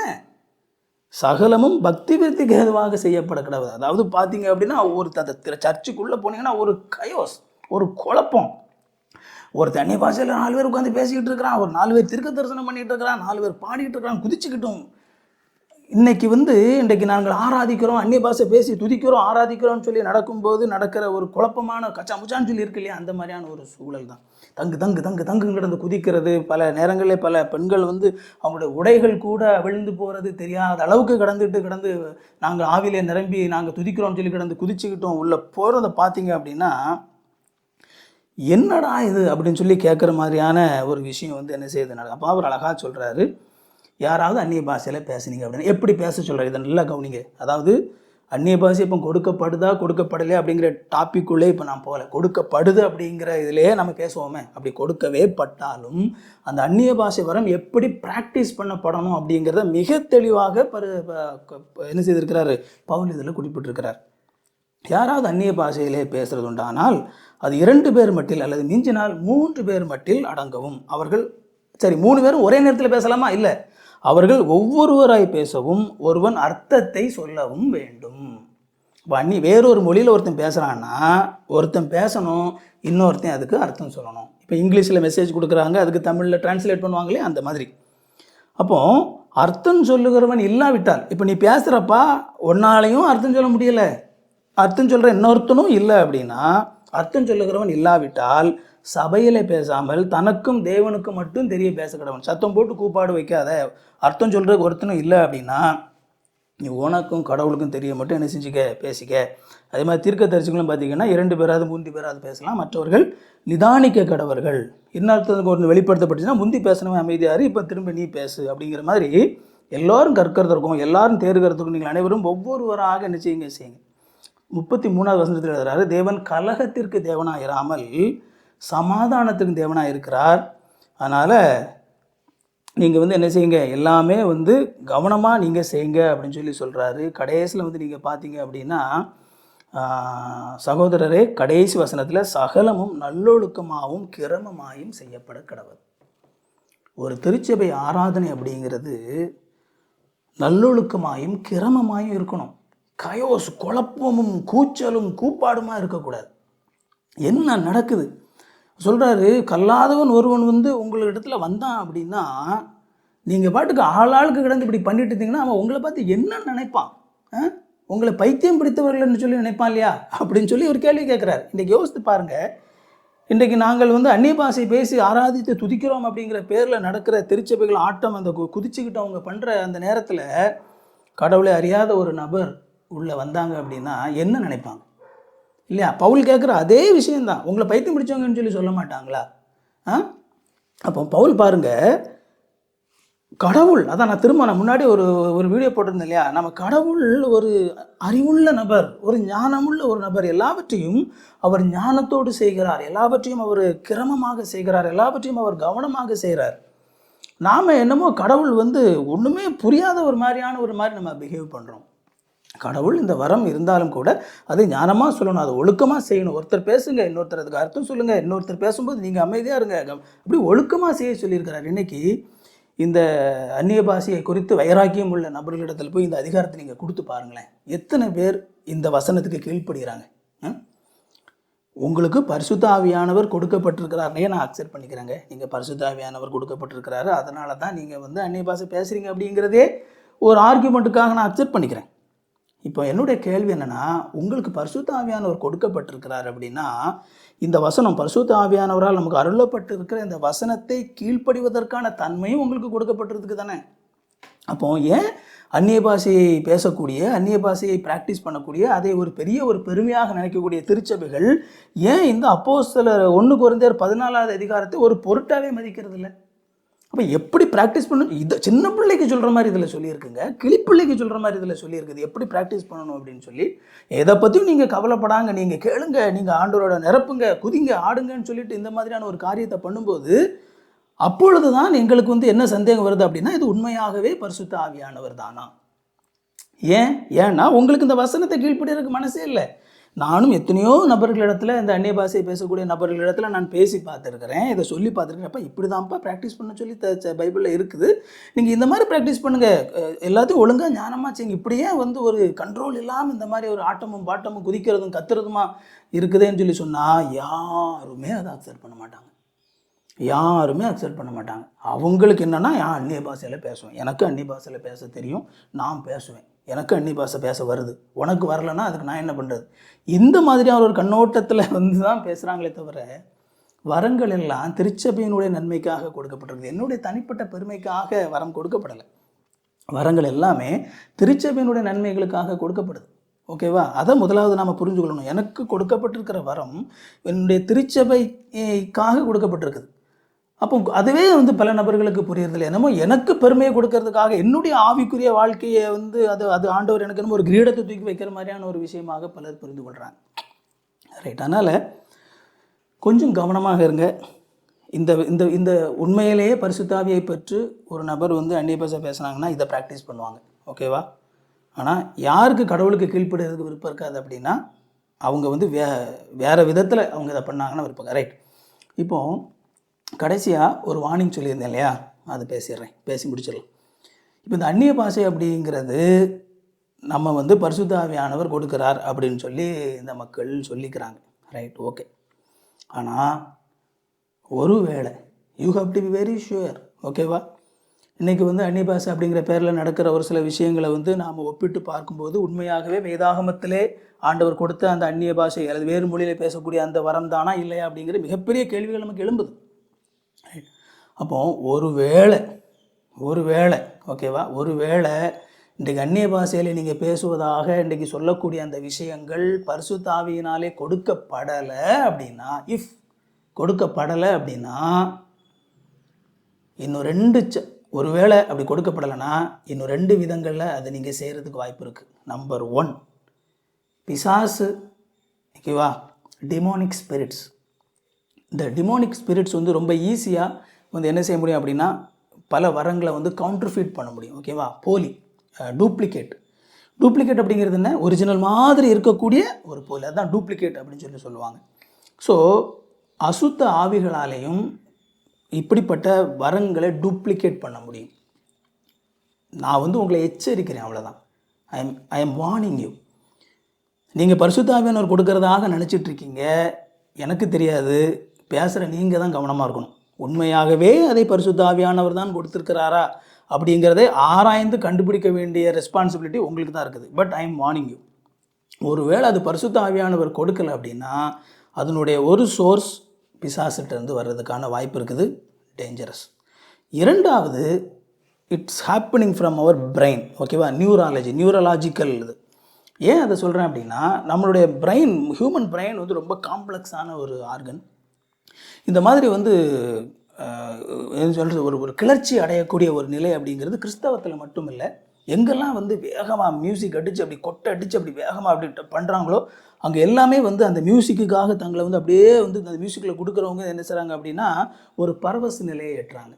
சகலமும் பக்தி விருத்திக்கு ஏதுவாக செய்யப்பட கிடவுது. அதாவது பார்த்தீங்க அப்படின்னா அந்த சர்ச்சுக்குள்ளே போனீங்கன்னா ஒரு கயோஸ், ஒரு குழப்பம். ஒரு தண்ணி பாஷையில் 4 பேர் உட்காந்து பேசிக்கிட்டு இருக்கிறான், ஒரு 4 பேர் தீர்க்க தரிசனம் பண்ணிகிட்டு இருக்கிறான், 4 பேர் பாடிக்கிட்டு இருக்கிறான், குதிச்சுக்கிட்டும். இன்னைக்கு இன்றைக்கு நாங்கள் ஆராதிக்கிறோம், அந்நிய பாஷை பேசி துதிக்கிறோம், ஆராதிக்கிறோம்னு சொல்லி நடக்கும்போது நடக்கிற ஒரு குழப்பமான கச்சாமுச்சான்னு சொல்லி இருக்கு இல்லையா, அந்த மாதிரியான ஒரு சூழல் தான். தங்கு தங்கு தங்கு தங்கு கிடந்து குதிக்கிறது, பல நேரங்களில் பல பெண்கள் அவங்களுடைய உடைகள் கூட விழுந்து போகிறது தெரியாத அளவுக்கு கிடந்து நாங்கள் ஆவிலே நிரம்பி நாங்கள் துதிக்கிறோம்னு சொல்லி கிடந்து குதிச்சுக்கிட்டோம் உள்ள போகிறத பார்த்தீங்க அப்படின்னா, என்னடா இது அப்படின்னு சொல்லி கேட்குற மாதிரியான ஒரு விஷயம் என்ன செய்யுது நடக்கும். அப்போ அவர் அழகாக சொல்கிறாரு, யாராவது அந்நிய பாஷையில் பேசுனீங்க அப்படின்னா எப்படி பேச சொல்கிறார், இதை நல்லா கவனிங்க. அதாவது அந்நிய பாஷை இப்போ கொடுக்கப்படுதா கொடுக்கப்படலையா அப்படிங்கிற டாப்பிக்குள்ளே இப்போ நான் போகல. கொடுக்கப்படுது அப்படிங்கிற இதிலேயே நம்ம பேசுவோமே. அப்படி கொடுக்கவே பட்டாலும் அந்த அந்நிய பாஷை வரம் எப்படி ப்ராக்டிஸ் பண்ணப்படணும் அப்படிங்கிறத மிக தெளிவாக என்ன செய்திருக்கிறாரு பவுல் இதில் குறிப்பிட்டிருக்கிறார். யாராவது அந்நிய பாஷையிலே பேசுகிறது உண்டானால் அது 2 பேர் மட்டில் அல்லது மிஞ்சினால் 3 பேர் மட்டில் அடங்கவும். அவர்கள் சரி 3 பேரும் ஒரே நேரத்தில் பேசலாமா? இல்லை, அவர்கள் ஒவ்வொருவராய் பேசவும் ஒருவன் அர்த்தத்தை சொல்லவும் வேண்டும். வேறொரு மொழியில் ஒருத்தன் பேசுகிறான்னா ஒருத்தன் பேசணும், இன்னொருத்தன் அதுக்கு அர்த்தம் சொல்லணும். இப்போ இங்கிலீஷில் மெசேஜ் கொடுக்குறாங்க, அதுக்கு தமிழில் டிரான்ஸ்லேட் பண்ணுவாங்களே, அந்த மாதிரி. அப்போது அர்த்தம் சொல்லுகிறவன் இல்லாவிட்டால், இப்போ நீ பேசுகிறப்பா ஒன்னாலையும் அர்த்தம் சொல்ல முடியலை, அர்த்தம் சொல்கிற இன்னொருத்தனும் இல்லை அப்படின்னா, அர்த்தம் சொல்லுகிறவன் இல்லாவிட்டால் சபையில் பேசாமல் தனக்கும் தேவனுக்கும் மட்டும் தெரிய பேசக்கூடவன். சத்தம் போட்டு கூப்பாடு வைக்காத, அர்த்தம் சொல்கிறதுக்கு ஒருத்தனும் இல்லை அப்படின்னா நீ உனக்கும் கடவுளுக்கும் தெரிய மட்டும் என்ன செஞ்சுக்க, பேசிக்க. அதே மாதிரி தீர்க்க தரிசிகளும் பார்த்தீங்கன்னா 2 பேராவது 3 பேராவது பேசலாம், மற்றவர்கள் நிதானிக்க கடவர்கள். இன்னொருத்தருக்கு ஒன்று வெளிப்படுத்தப்பட்டுச்சுன்னா முந்தி பேசினவன் அமைதியாரு, இப்போ திரும்ப நீ பேசு அப்படிங்கிற மாதிரி எல்லோரும் கற்கிறதுக்கும் எல்லாரும் தேர்கிறதுக்கும் நீங்கள் அனைவரும் ஒவ்வொருவராக என்ன செய்யுங்க. 33வது வசனத்தில் எழுதுறாரு, தேவன் கலகத்திற்கு தேவனாக இராமல் சமாதானத்துக்கு தேவனாக இருக்கிறார். அதனால் நீங்கள் என்ன செய்யுங்க, எல்லாமே கவனமாக நீங்கள் செய்யுங்க அப்படின்னு சொல்லி சொல்கிறாரு. கடைசியில் நீங்கள் பார்த்தீங்க அப்படின்னா சகோதரரே, கடைசி வசனத்தில் சகலமும் நல்லொழுக்கமாகவும் கிரமமாயும் செய்யப்பட கடவுள். ஒரு திருச்சபை ஆராதனை அப்படிங்கிறது நல்லொழுக்கமாயும் கிரமமாயும் இருக்கணும். கயோஸ், குழப்பமும் கூச்சலும் கூப்பாடுமா இருக்கக்கூடாது. என்ன நடக்குது சொல்கிறாரு, கல்லாதவன் ஒருவன் உங்களிடத்துல வந்தான் அப்படின்னா நீங்கள் பாட்டுக்கு ஆளாளுக்கு கிடந்து இப்படி பண்ணிட்டு இருந்தீங்கன்னா அவன் உங்களை பார்த்து என்ன நினைப்பான்? உங்களை பைத்தியம் பிடித்தவர்கள்னு சொல்லி நினைப்பான் இல்லையா அப்படின்னு சொல்லி ஒரு கேள்வி கேட்குறாரு. இன்றைக்கி யோசித்து பாருங்கள், இன்றைக்கி நாங்கள் அந்நிய பாஷை பேசி ஆராதித்து துதிக்கிறோம் அப்படிங்கிற பேரில் நடக்கிற திருச்சபைகள் ஆட்டம், அந்த குதிச்சுக்கிட்டு அவங்க பண்ணுற அந்த நேரத்தில் கடவுளை அறியாத ஒரு நபர் உள்ளே வந்தாங்க அப்படின்னா என்ன நினைப்பாங்க இல்லையா? பவுல் கேட்குற அதே விஷயந்தான், உங்களை பைத்தியம் பிடிச்சவங்கன்னு சொல்லி சொல்ல மாட்டாங்களா? அப்போ பவுல் பாருங்கள், கடவுள், அதான் நான் முன்னாடி ஒரு வீடியோ போட்டிருந்தேன் இல்லையா, நம்ம கடவுள் ஒரு அறிவுள்ள நபர், ஒரு ஞானமுள்ள ஒரு நபர். எல்லாவற்றையும் அவர் ஞானத்தோடு செய்கிறார், எல்லாவற்றையும் அவர் கிரமமாக செய்கிறார், எல்லாவற்றையும் அவர் கவனமாக செய்கிறார். நாம் என்னமோ கடவுள் ஒன்றுமே புரியாத ஒரு மாதிரி நம்ம பிஹேவ் பண்ணுறோம். கடவுள் இந்த வரம் இருந்தாலும் கூட அது ஞானமாக சொல்லணும், அதை ஒழுக்கமாக செய்யணும். ஒருத்தர் பேசுங்க, இன்னொருத்தர் அதுக்கு அர்த்தம் சொல்லுங்கள், இன்னொருத்தர் பேசும்போது நீங்கள் அமைதியாக இருங்க, அப்படி ஒழுக்கமாக செய்ய சொல்லியிருக்கிறார். இன்றைக்கி இந்த அந்நிய பாஷையை குறித்து வைராக்கியம் உள்ள நபர்களிடத்தில் போய் இந்த அதிகாரத்தை நீங்கள் கொடுத்து பாருங்களேன், எத்தனை பேர் இந்த வசனத்துக்கு கீழ்ப்படுகிறாங்க? உங்களுக்கு பரிசுத்த ஆவியானவர் கொடுக்கப்பட்டிருக்கிறாருனே நான் அக்செப்ட் பண்ணிக்கிறேங்க. நீங்கள் பரிசுத்த ஆவியானவர் கொடுக்கப்பட்டிருக்கிறாரு, அதனால தான் நீங்கள் அந்நிய பாஷை பேசுகிறீங்க அப்படிங்கிறதே ஒரு ஆர்கியூமெண்ட்டுக்காக நான் அக்செப்ட் பண்ணிக்கிறேன். இப்போ என்னுடைய கேள்வி என்னென்னா, உங்களுக்கு பரிசுத்த ஆவியானவர் கொடுக்கப்பட்டிருக்கிறார் அப்படின்னா இந்த வசனம், பரிசுத்த ஆவியானவரால் நமக்கு அருளப்பட்டிருக்கிற இந்த வசனத்தை கீழ்ப்படிவதற்கான தன்மையும் உங்களுக்கு கொடுக்கப்பட்டிருக்கு தானே. அப்போ ஏன் அந்நிய பாஷையை பேசக்கூடிய, அந்நிய பாஷையை ப்ராக்டிஸ் பண்ணக்கூடிய, அதை ஒரு பெருமையாக நினைக்கக்கூடிய திருச்சபைகள் ஏன் இந்த அப்போஸ்தலர் 1 கொரிந்தியர் 14வது அதிகாரத்தை ஒரு பொருட்டாவே மதிக்கிறது இல்லை? அப்போ எப்படி ப்ராக்டிஸ் பண்ணணும்? இதை சின்ன பிள்ளைக்கு சொல்கிற மாதிரி இதில் சொல்லியிருக்குங்க, கிளிப்பிள்ளைக்கு சொல்கிற மாதிரி இதில் சொல்லியிருக்குது. எப்படி ப்ராக்டிஸ் பண்ணணும் அப்படின்னு சொல்லி எதை பற்றியும் நீங்கள் கவலைப்படாங்க, நீங்கள் கேளுங்க, நீங்கள் ஆண்டவரோட நிரப்புங்க, குதிங்க, ஆடுங்கன்னு சொல்லிட்டு இந்த மாதிரியான ஒரு காரியத்தை பண்ணும்போது அப்பொழுது தான் எங்களுக்கு என்ன சந்தேகம் வருது அப்படின்னா, இது உண்மையாகவே பரிசுத்த ஆவியானவர் தானா? ஏன்னா உங்களுக்கு இந்த வசனத்தை கீழ்ப்படிறதுக்கு மனசே இல்லை. நானும் எத்தனையோ நபர்களிடத்தில், இந்த அந்நிய பாஷையை பேசக்கூடிய நபர்களிடத்தில் நான் பேசி பார்த்துருக்கிறேன், இதை சொல்லி பார்த்துருக்கேன். அப்போ இப்படி தான்ப்பா ப்ராக்டிஸ் பண்ண சொல்லி பைபிளில் இருக்குது, நீங்கள் இந்த மாதிரி ப்ராக்டிஸ் பண்ணுங்கள், எல்லாத்தையும் ஒழுங்காக ஞானமாக செய்யுங்க. இப்படியே ஒரு கண்ட்ரோல் இல்லாமல் இந்த மாதிரி ஒரு ஆட்டமும் பாட்டமும் குதிக்கிறதும் கத்துறதுமா இருக்குதுன்னு சொல்லி சொன்னால் யாருமே அதை அக்செப்ட் பண்ண மாட்டாங்க. யாருமே அக்செப்ட் பண்ண மாட்டாங்க. அவங்களுக்கு என்னென்னா, நான் அந்நிய பாஷையில் பேசுவேன், எனக்கு அந்நிய பாஷையில் பேச தெரியும், நான் பேசுவேன், எனக்கு அந்நிய பாஷை பேச வருது, உனக்கு வரலைன்னா அதுக்கு நான் என்ன பண்ணுறது? இந்த மாதிரியான ஒரு கண்ணோட்டத்தில் வந்து தான் பேசுகிறாங்களே தவிர, வரங்கள் எல்லாம் திருச்சபையினுடைய நன்மைக்காக கொடுக்கப்பட்டிருக்கு. என்னுடைய தனிப்பட்ட பெருமைக்காக வரம் கொடுக்கப்படலை. வரங்கள் எல்லாமே திருச்சபையினுடைய நன்மைகளுக்காக கொடுக்கப்படுது. ஓகேவா? அதை முதலாவது நாம் புரிஞ்சுக்கொள்ளணும். எனக்கு கொடுக்கப்பட்டிருக்கிற வரம் என்னுடைய திருச்சபைக்காக கொடுக்கப்பட்டிருக்குது. அப்போ அதுவே வந்து பல நபர்களுக்கு புரியறதில்லை. என்னமோ எனக்கு பெருமையை கொடுக்கறதுக்காக என்னுடைய ஆவிக்குரிய வாழ்க்கையை வந்து அது ஆண்டவர் எனக்கு என்னமோ ஒரு கிரீடத்தை தூக்கி வைக்கிற மாதிரியான ஒரு விஷயமாக பலர் புரிந்து கொள்கிறாங்க. ரைட். அதனால் கொஞ்சம் கவனமாக இருங்க. இந்த இந்த இந்த உண்மையிலேயே பரிசுத்தாவியை பெற்று ஒரு நபர் வந்து அந்நிய பாஷை பேசுனாங்கன்னா இதை ப்ராக்டிஸ் பண்ணுவாங்க. ஓகேவா? ஆனால் யாருக்கு கடவுளுக்கு கீழ்ப்படுறதுக்கு விருப்பம் இருக்காது அப்படின்னா அவங்க வந்து வேறு விதத்தில் அவங்க இதை பண்ணாங்கன்னா விருப்பம். ரைட். இப்போது கடைசியாக ஒரு வார்னிங் சொல்லியிருந்தேன் இல்லையா, அது பேசி முடிச்சிடலாம். இப்போ இந்த அந்நிய பாஷை அப்படிங்கிறது நம்ம வந்து பரிசுத்த ஆவியானவர் கொடுக்குறார் அப்படின்னு சொல்லி இந்த மக்கள் சொல்லிக்கிறாங்க. Right, okay. ஆனால் ஒருவேளை you have to be very sure. ஓகேவா? இன்றைக்கி வந்து அந்நிய பாஷை அப்படிங்கிற பேரில் நடக்கிற ஒரு சில விஷயங்களை வந்து நாம் ஒப்பிட்டு பார்க்கும்போது உண்மையாகவே வேதாகமத்திலே ஆண்டவர் கொடுத்த அந்த அந்நிய பாஷை அல்லது வேறு மொழியில் பேசக்கூடிய அந்த வரம் தானா இல்லையா அப்படிங்கிற மிகப்பெரிய கேள்விகள் நமக்கு எழும்புது. அப்போது ஒருவேளை ஓகேவா, ஒருவேளை இன்றைக்கு அந்நிய பாஷையில் நீங்கள் பேசுவதாக இன்றைக்கு சொல்லக்கூடிய அந்த விஷயங்கள் பரிசுத்த ஆவியினாலே கொடுக்கப்படலை அப்படின்னா, கொடுக்கப்படலை அப்படின்னா இன்னும் ஒருவேளை அப்படி கொடுக்கப்படலைன்னா இன்னும் 2 விதங்களில் அதை நீங்கள் செய்கிறதுக்கு வாய்ப்பு இருக்குது. நம்பர் 1, பிசாசு. ஓகேவா? Demonic spirits. இந்த டிமோனிக் ஸ்பிரிட்ஸ் வந்து ரொம்ப ஈஸியாக வந்து என்ன செய்ய முடியும் அப்படின்னா பல வரங்களை வந்து கவுண்டர்ஃபீட் பண்ண முடியும். ஓகேவா? போலி, டூப்ளிகேட் அப்படிங்கிறது என்ன? ஒரிஜினல் மாதிரி இருக்கக்கூடிய ஒரு போலி, அதுதான் டூப்ளிகேட் அப்படின்னு சொல்லுவாங்க. ஸோ அசுத்த ஆவிகளாலேயும் இப்படிப்பட்ட வரங்களை டூப்ளிகேட் பண்ண முடியும். நான் வந்து உங்களை எச்சரிக்கிறேன், அவ்வளோதான். I am warning you. நீங்கள் பரிசுத்த ஆவியானவர் கொடுக்கறதாக நினச்சிட்ருக்கீங்க, எனக்கு தெரியாது. பேசுகிற நீங்கள் தான் கவனமாக இருக்கணும். உண்மையாகவே அதை பரிசுத்த ஆவியானவர் தான் கொடுத்துருக்கிறாரா அப்படிங்கிறதை ஆராய்ந்து கண்டுபிடிக்க வேண்டிய ரெஸ்பான்சிபிலிட்டி உங்களுக்கு தான் இருக்குது. But I am warning you. ஒருவேளை அது பரிசுத்த ஆவியானவர் கொடுக்கலை அப்படின்னா அதனுடைய ஒரு சோர்ஸ் பிசாசிட்டிருந்து வர்றதுக்கான வாய்ப்பு இருக்குது. டேஞ்சரஸ். 2வது, it's happening from our brain. ஓகேவா? நியூரலாஜிக்கல் இது. ஏன் அதை சொல்கிறேன் அப்படின்னா நம்மளுடைய பிரெயின், ஹியூமன் பிரெயின் வந்து ரொம்ப காம்ப்ளெக்ஸான ஒரு ஆர்கன். இந்த மாதிரி வந்து சொல்கிறது ஒரு கிளர்ச்சி அடையக்கூடிய ஒரு நிலை அப்படிங்கிறது கிறிஸ்தவத்தில் மட்டும் இல்லை, எங்கெல்லாம் வந்து வேகமாக மியூசிக் அடித்து அப்படி கொட்டை அடித்து அப்படி வேகமாக அப்படி பண்ணுறாங்களோ அங்கே எல்லாமே வந்து அந்த மியூசிக்குக்காக தங்களை வந்து அப்படியே வந்து அந்த மியூசிக்கில் கொடுக்குறவங்க என்ன செய்கிறாங்க அப்படின்னா ஒரு பரவச நிலையை ஏற்றுறாங்க.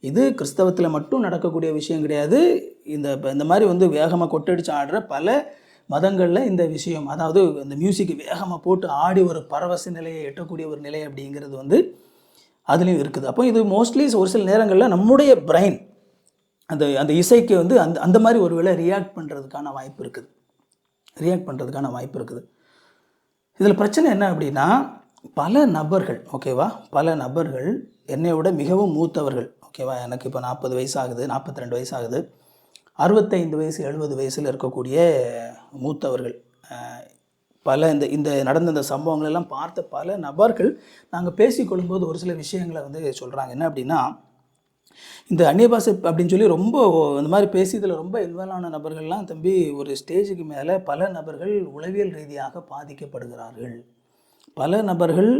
இது கிறிஸ்தவத்தில் மட்டும் நடக்கக்கூடிய விஷயம் கிடையாது. இந்த மாதிரி வந்து வேகமாக கொட்டடிச்சு ஆடுற பல மதங்களில் இந்த விஷயம், அதாவது இந்த மியூசிக்கு வேகமாக போட்டு ஆடி ஒரு பரவச நிலையை எட்டக்கூடிய ஒரு நிலை அப்படிங்கிறது வந்து அதுலேயும் இருக்குது. அப்போ இது மோஸ்ட்லி ஒரு சில நேரங்களில் நம்முடைய பிரெயின் அந்த இசைக்கு வந்து அந்த மாதிரி ஒரு வேளை ரியாக்ட் பண்ணுறதுக்கான வாய்ப்பு இருக்குது. இதில் பிரச்சனை என்ன அப்படின்னா பல நபர்கள் என்னை விட மிகவும் மூத்தவர்கள். ஓகேவா? எனக்கு இப்போ 40 வயசு ஆகுது, 42 வயசு ஆகுது. 65 வயசு 70 வயசில் இருக்கக்கூடிய மூத்தவர்கள், பல இந்த நடந்த இந்த சம்பவங்கள் எல்லாம் பார்த்த பல நபர்கள் நாங்கள் பேசிக்கொள்ளும்போது ஒரு சில விஷயங்களை வந்து சொல்கிறாங்க. என்ன அப்படின்னா, இந்த அந்நிய பாஷை அப்படின்னு சொல்லி ரொம்ப இந்த மாதிரி பேசி இதில் ரொம்ப இன்வால்வ் ஆன நபர்கள்லாம், தம்பி, ஒரு ஸ்டேஜுக்கு மேலே பல நபர்கள் உளவியல் ரீதியாக பாதிக்கப்படுகிறார்கள். பல நபர்கள்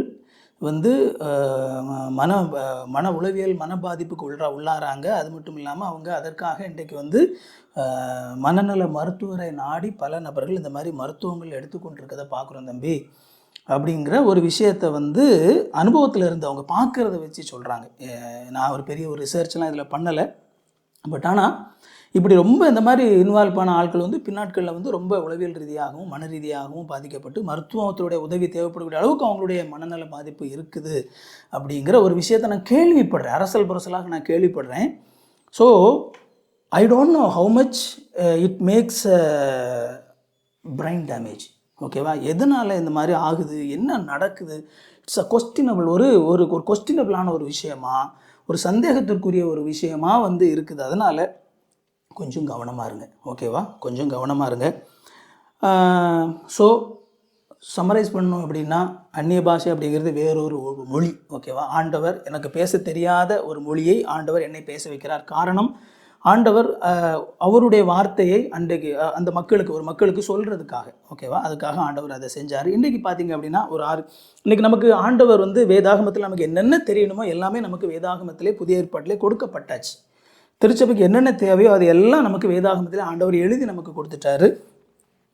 வந்து மன உளவியல் பாதிப்புக்கு உள்ளாராங்க. அது மட்டும் இல்லாமல் அவங்க அதற்காக இன்றைக்கு வந்து மனநல மருத்துவரை நாடி பல நபர்கள் இந்த மாதிரி மருத்துவங்கள் எடுத்துக்கொண்டிருக்கதை பார்க்குறோம் தம்பி அப்படிங்கிற ஒரு விஷயத்தை வந்து அனுபவத்தில் இருந்து அவங்க பார்க்குறத வச்சு சொல்கிறாங்க. நான் ஒரு பெரிய ஒரு ரிசர்ச்லாம் இதில் பண்ணலை. பட் ஆனால் இப்படி ரொம்ப இந்த மாதிரி இன்வால்வ் ஆன ஆட்கள் வந்து பின்னாட்களில் வந்து ரொம்ப உளவியல் ரீதியாகவும் மன ரீதியாகவும் பாதிக்கப்பட்டு மருத்துவத்துடைய உதவி தேவைப்படக்கூடிய அளவுக்கு அவங்களுடைய மனநல பாதிப்பு இருக்குது அப்படிங்கிற ஒரு விஷயத்தை நான் கேள்விப்படுறேன். அரசல் புரசலாக நான் கேள்விப்படுறேன். So I don't know how much it makes brain damage. ஓகேவா? எதனால் இந்த மாதிரி ஆகுது, என்ன நடக்குது? இட்ஸ் அ கொஸ்டினபிள், ஒரு ஒரு ஒரு கொஸ்டினபிளான ஒரு விஷயமா, ஒரு சந்தேகத்திற்குரிய ஒரு விஷயமா வந்து இருக்குது. அதனால் கொஞ்சம் கவனமாக இருங்க. ஓகேவா? கொஞ்சம் கவனமாக இருங்க. ஸோ சம்மரைஸ் பண்ணணும் அப்படின்னா, அந்நிய பாஷை அப்படிங்கிறது வேறொரு மொழி. ஓகேவா? ஆண்டவர் எனக்கு பேச தெரியாத ஒரு மொழியை ஆண்டவர் என்னை பேச வைக்கிறார். காரணம், ஆண்டவர் அவருடைய வார்த்தையை அன்றைக்கு அந்த மக்களுக்கு சொல்கிறதுக்காக. ஓகேவா? அதுக்காக ஆண்டவர் அதை செஞ்சார். இன்றைக்கி பார்த்தீங்க அப்படின்னா இன்றைக்கி நமக்கு ஆண்டவர் வந்து வேதாகமத்தில் நமக்கு என்னென்ன தெரியணுமோ எல்லாமே நமக்கு வேதாகமத்திலே புதிய ஏற்பாட்டிலே கொடுக்கப்பட்டாச்சு. திருச்சபைக்கு என்னென்ன தேவையோ அது எல்லாம் நமக்கு வேதாகமத்தில் ஆண்டவர் எழுதி நமக்கு கொடுத்துட்டாரு.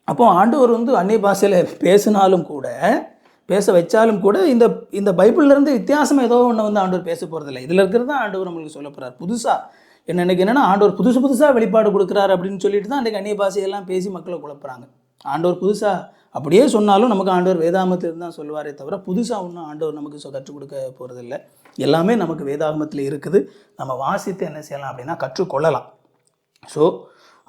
அப்போது ஆண்டவர் வந்து அந்நிய பாஷையில் பேசினாலும் கூட, பேச வச்சாலும் கூட, இந்த பைபிள்லேருந்து வித்தியாசமாக ஏதோ ஒன்று வந்து ஆண்டவர் பேச போகிறதில்ல. இதில் இருக்கிறது தான் ஆண்டவர் நம்மளுக்கு சொல்ல போகிறார். புதுசாக இன்றைக்கி என்னென்னா, ஆண்டவர் புதுசாக வெளிப்பாடு கொடுக்குறாரு அப்படின்னு சொல்லிட்டு தான் அன்றைக்கி அந்நிய பாஷையெல்லாம் பேசி மக்களை குழப்புறாங்க. ஆண்டவர் புதுசாக அப்படியே சொன்னாலும் நமக்கு ஆண்டவர் வேதாகமத்தில் தான் சொல்லுவாரே தவிர, புதுசாக ஒன்றும் ஆண்டவர் நமக்கு கற்றுக் கொடுக்க போகிறதில்ல. எல்லாமே நமக்கு வேதாகமத்தில் இருக்குது. நம்ம வாசித்து என்ன செய்யலாம் அப்படின்னா கற்றுக்கொள்ளலாம். ஸோ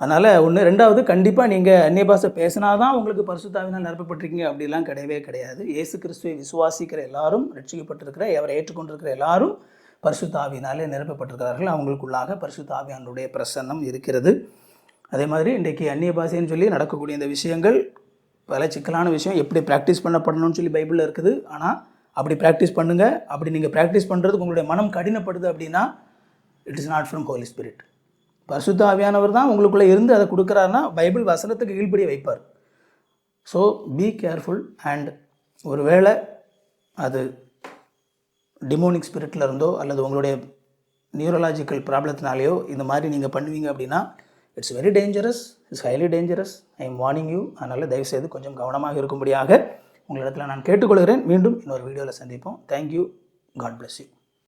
அதனால் ரெண்டாவது, கண்டிப்பாக நீங்கள் அந்நிய பாஷை பேசினா தான் உங்களுக்கு பரிசுத்த ஆவியினால் நிரப்பப்பட்டிருக்கீங்க அப்படிலாம் கிடையவே கிடையாது. இயேசு கிறிஸ்துவை விசுவாசிக்கிற எல்லாரும், ரட்சிக்கப்பட்டிருக்கிற அவரை ஏற்றுக்கொண்டிருக்கிற எல்லாரும் பரிசுத்த ஆவியினாலே நிரப்பப்பட்டிருக்கிறார்கள். அவங்களுக்குள்ளாக பரிசுத்த ஆவியானுடைய பிரசன்னம் இருக்கிறது. அதே மாதிரி இன்றைக்கு அந்நிய பாஷைன்னு சொல்லி நடக்கக்கூடிய இந்த விஷயங்கள் பல சிக்கலான விஷயம். எப்படி ப்ராக்டிஸ் பண்ணப்படணும்னு சொல்லி பைபிளில் இருக்குது. ஆனால் அப்படி ப்ராக்டிஸ் பண்ணுங்கள். அப்படி நீங்கள் ப்ராக்டிஸ் பண்ணுறதுக்கு உங்களுடைய மனம் கடினப்படுது அப்படின்னா, it is not from Holi spirit. பரிசுத்த ஆவியானவர் தான் உங்களுக்குள்ளே இருந்து அதை கொடுக்குறாருன்னா பைபிள் வசனத்துக்கு கீழ்ப்படி வைப்பார். So be careful. அண்ட் ஒருவேளை அது டிமோனிக் ஸ்பிரிட்டில் இருந்தோ அல்லது உங்களுடைய நியூரலாஜிக்கல் ப்ராப்ளத்தினாலேயோ இந்த மாதிரி நீங்கள் பண்ணுவீங்க அப்படின்னா, it's very dangerous, it's highly dangerous. I am warning you. அதனால் தயவுசெய்து கொஞ்சம் கவனமாக இருக்கும்படியாக உங்களிடத்தில் நான் கேட்டுக்கொள்கிறேன். மீண்டும் இன்னொரு வீடியோவில் சந்திப்போம். தேங்க்யூ. God bless you.